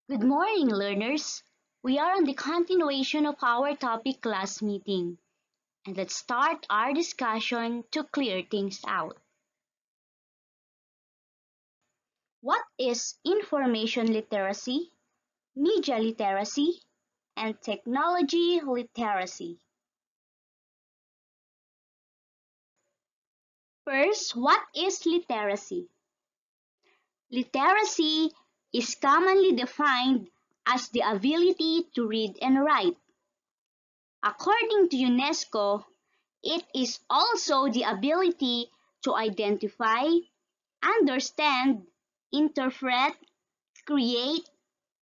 Good morning, learners. We are on the continuation of our topic class meeting, and let's start our discussion to clear things out. What is information literacy, media literacy, and technology literacy? First, what is literacy? Literacy is commonly defined as the ability to read and write. According to UNESCO, it is also the ability to identify, understand, interpret, create,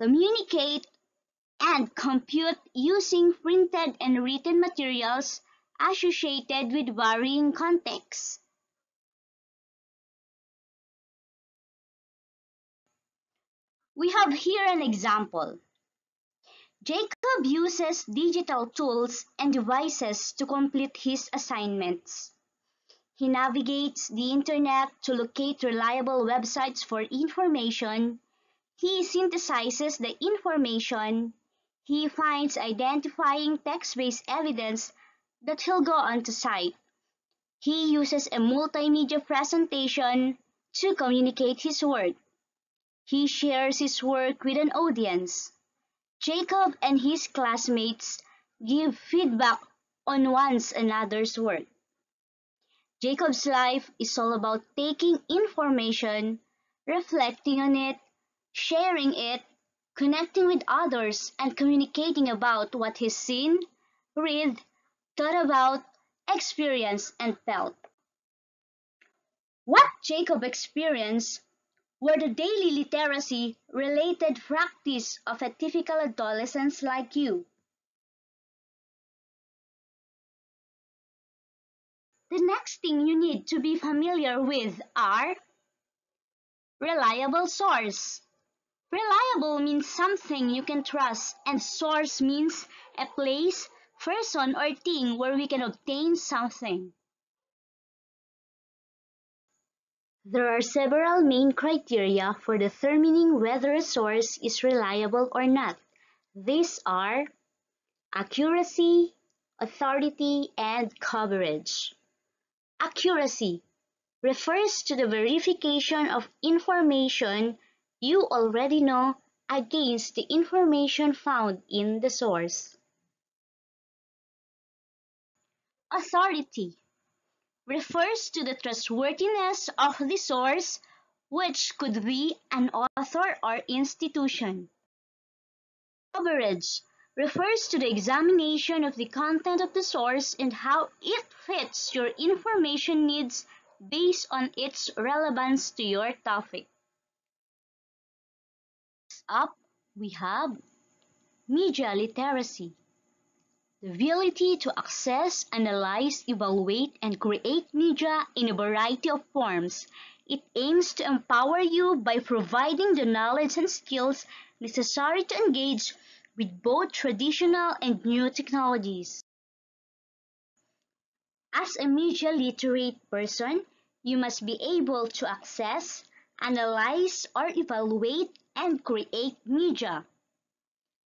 communicate, and compute using printed and written materials associated with varying contexts. We have here an example. Jacob uses digital tools and devices to complete his assignments. He navigates the internet to locate reliable websites for information. He synthesizes the information. He finds identifying text-based evidence that he'll go on to cite. He uses a multimedia presentation to communicate his work. He shares his work with an audience. Jacob and his classmates give feedback on one another's work. Jacob's life is all about taking information, reflecting on it, sharing it, connecting with others, and communicating about what he's seen, read, thought about, experienced, and felt. What Jacob experienced were the daily literacy related practice of a typical adolescent like you. The next thing you need to be familiar with are reliable source. Reliable means something you can trust, and source means a place, person, or thing where we can obtain something. There are several main criteria for determining whether a source is reliable or not. These are accuracy, authority, and coverage. Accuracy refers to the verification of information you already know against the information found in the source. Authority refers to the trustworthiness of the source, which could be an author or institution. Coverage refers to the examination of the content of the source and how it fits your information needs based on its relevance to your topic. Up, we have media literacy, the ability to access, analyze, evaluate, and create media in a variety of forms. It aims to empower you by providing the knowledge and skills necessary to engage with both traditional and new technologies. As a media literate person, you must be able to access, analyze, or evaluate and create media.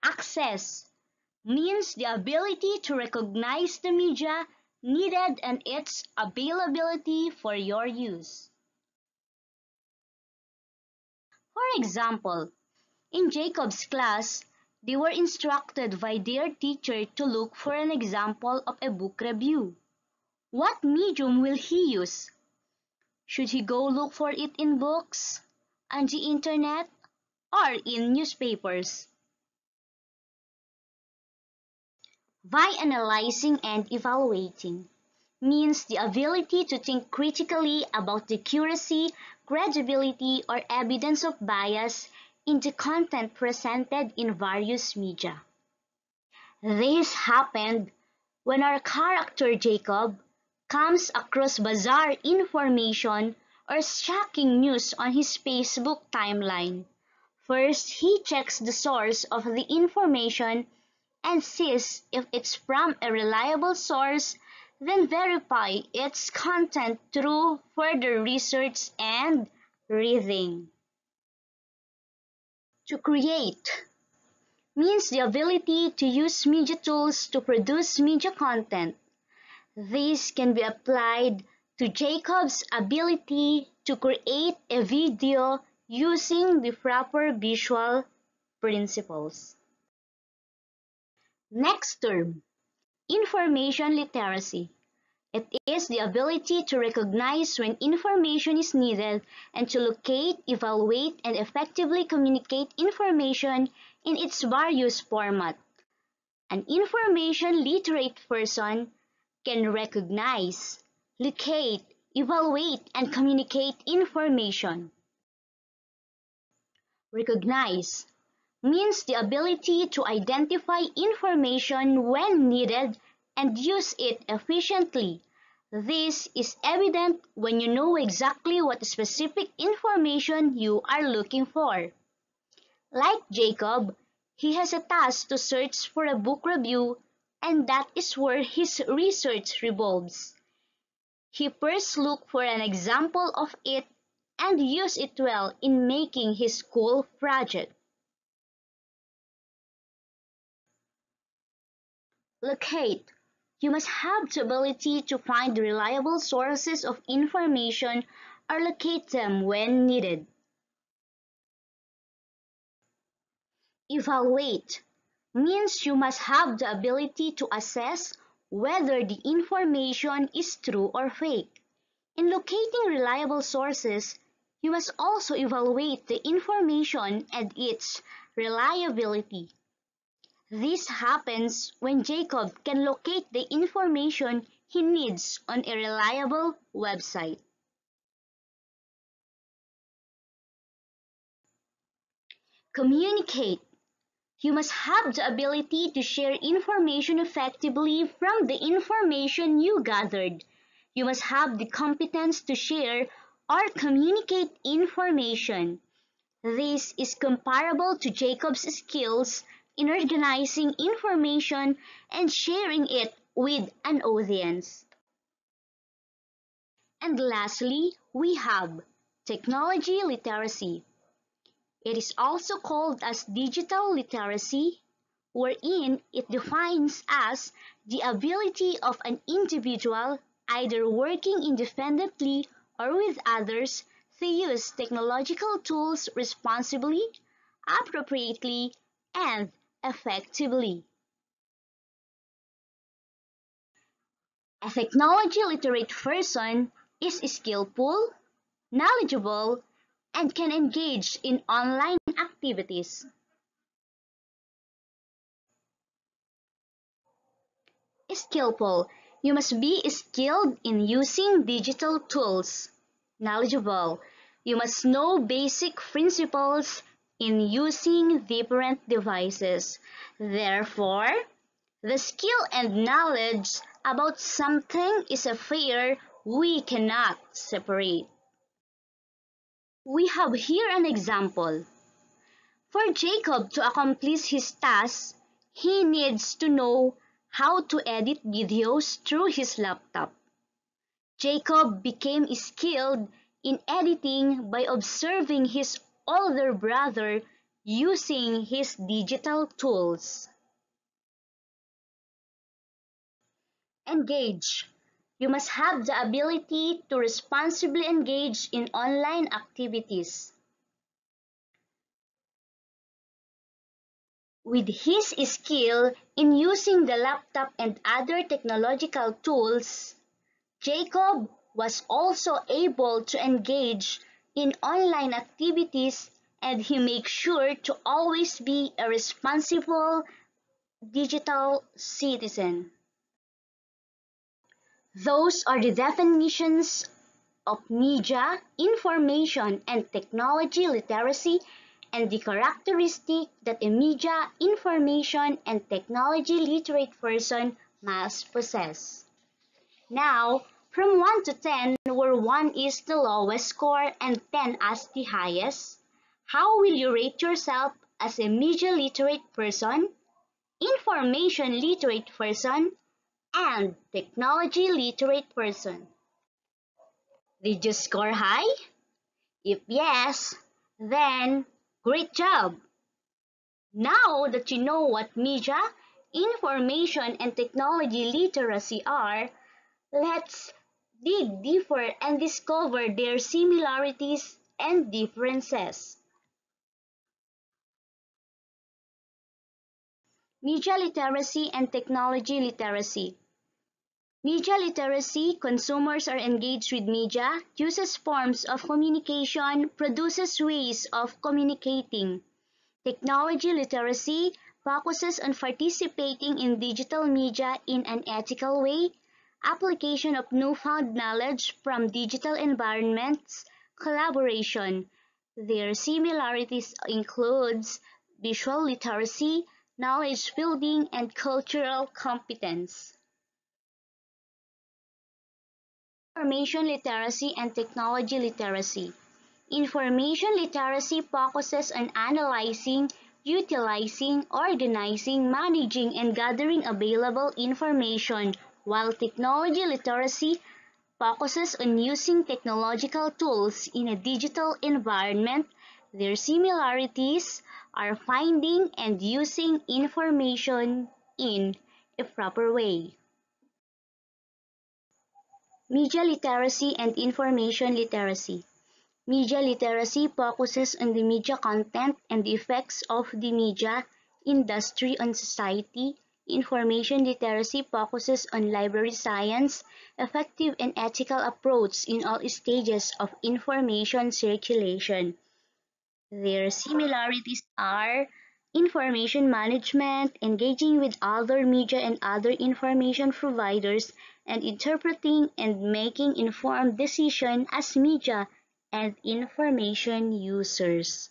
Access means the ability to recognize the media needed and its availability for your use. For example, in Jacob's class, they were instructed by their teacher to look for an example of a book review. What medium will he use? Should he go look for it in books, on the internet, or in newspapers? By analyzing and evaluating means the ability to think critically about the accuracy, credibility, or evidence of bias in the content presented in various media. This happened when our character Jacob comes across bizarre information or shocking news on his Facebook timeline. First, he checks the source of the information and sees if it's from a reliable source, then verify its content through further research and reading. To create means the ability to use media tools to produce media content. This can be applied to Jacob's ability to create a video using the proper visual principles. Next term, information literacy. It is the ability to recognize when information is needed and to locate, evaluate, and effectively communicate information in its various formats. An information literate person can recognize, locate, evaluate, and communicate information. Recognize means the ability to identify information when needed and use it efficiently. This is evident when you know exactly what specific information you are looking for. Like Jacob, he has a task to search for a book review, and that is where his research revolves. He first looked for an example of it and used it well in making his school project. Locate. You must have the ability to find reliable sources of information or locate them when needed. Evaluate means you must have the ability to assess whether the information is true or fake. In locating reliable sources, you must also evaluate the information and its reliability. This happens when Jacob can locate the information he needs on a reliable website. Communicate. You must have the ability to share information effectively from the information you gathered. You must have the competence to share or communicate information. This is comparable to Jacob's skills in organizing information and sharing it with an audience. And lastly, we have technology literacy. It is also called as digital literacy, wherein it defines as the ability of an individual, either working independently or with others, to use technological tools responsibly, appropriately, and effectively. A technology literate person is skillful, knowledgeable, and can engage in online activities. Skillful. You must be skilled in using digital tools. Knowledgeable. You must know basic principles in using different devices. Therefore, the skill and knowledge about something is a affair we cannot separate. We have here an example. For Jacob to accomplish his task, he needs to know how to edit videos through his laptop. Jacob became skilled in editing by observing his older brother using his digital tools. Engage. You must have the ability to responsibly engage in online activities. With his skill in using the laptop and other technological tools, Jacob was also able to engage in online activities, and he makes sure to always be a responsible digital citizen. Those are the definitions of media, information, and technology literacy and the characteristic that a media, information, and technology literate person must possess. Now, from 1 to 10, where 1 is the lowest score and 10 as the highest, how will you rate yourself as a media literate person, information literate person, and technology literate person? Did you score high? If yes, then great job! Now that you know what media, information, and technology literacy are, let's dig deeper and discover their similarities and differences. Media literacy and technology literacy. Media literacy, consumers are engaged with media, uses forms of communication, produces ways of communicating. Technology literacy focuses on participating in digital media in an ethical way, application of newfound knowledge from digital environments, collaboration. Their similarities includes visual literacy, knowledge building, and cultural competence. Information literacy and technology literacy. Information literacy focuses on analyzing, utilizing, organizing, managing, and gathering available information, while technology literacy focuses on using technological tools in a digital environment. Their similarities are finding and using information in a proper way. Media literacy and information literacy. Media literacy focuses on the media content and the effects of the media industry on society. Information literacy focuses on library science, effective and ethical approach in all stages of information circulation. Their similarities are information management, engaging with other media and other information providers, and interpreting and making informed decisions as media and information users.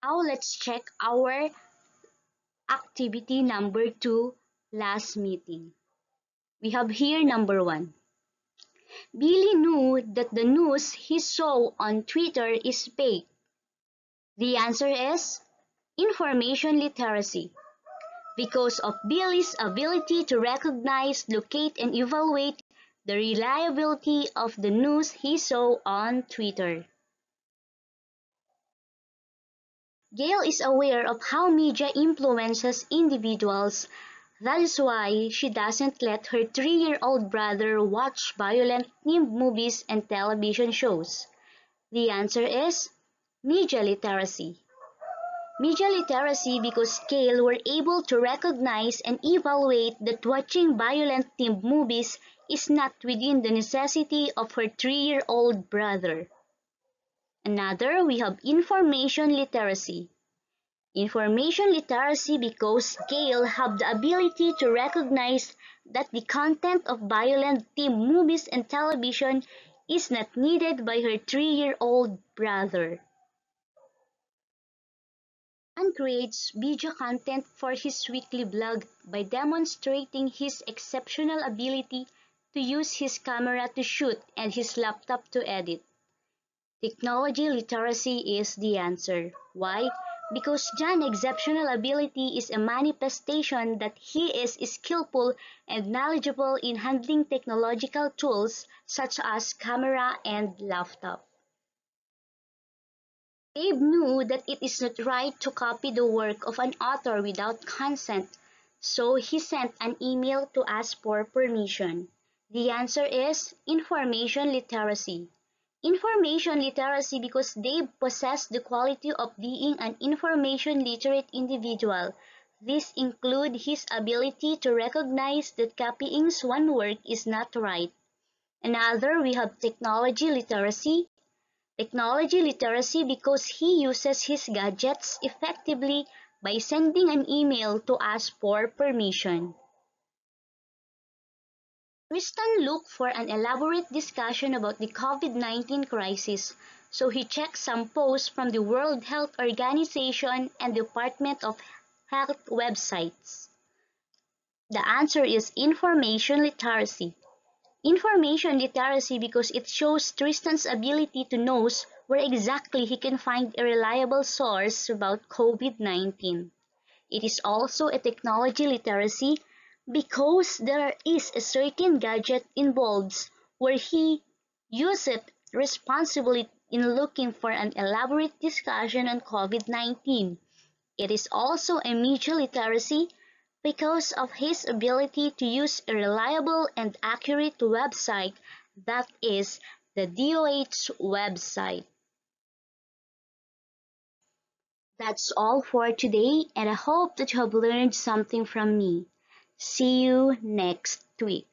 Now let's check our activity number 2, last meeting. We have here number 1. Billy knew that the news he saw on Twitter is fake. The answer is information literacy. Because of Billy's ability to recognize, locate, and evaluate the reliability of the news he saw on Twitter. Gail is aware of how media influences individuals. That is why she doesn't let her 3-year-old brother watch violent themed movies and television shows. The answer is media literacy. Media literacy because Gail were able to recognize and evaluate that watching violent themed movies is not within the necessity of her 3-year-old brother. Another, we have information literacy. Information literacy because Gail have the ability to recognize that the content of violent themed movies and television is not needed by her 3-year-old brother. And creates video content for his weekly blog by demonstrating his exceptional ability to use his camera to shoot and his laptop to edit. Technology literacy is the answer. Why? Because John's exceptional ability is a manifestation that he is skillful and knowledgeable in handling technological tools such as camera and laptop. Abe knew that it is not right to copy the work of an author without consent, so he sent an email to ask for permission. The answer is information literacy. Information literacy because they possess the quality of being an information literate individual. This includes his ability to recognize that copying one work is not right. Another, we have technology literacy. Technology literacy because he uses his gadgets effectively by sending an email to ask for permission. Tristan looked for an elaborate discussion about the COVID-19 crisis, so he checked some posts from the World Health Organization and Department of Health websites. The answer is information literacy. Information literacy because it shows Tristan's ability to know where exactly he can find a reliable source about COVID-19. It is also a technology literacy because there is a certain gadget involved where he uses it responsibly in looking for an elaborate discussion on COVID-19. It is also a media literacy because of his ability to use a reliable and accurate website, that is, the DOH website. That's all for today, and I hope that you have learned something from me. See you next week.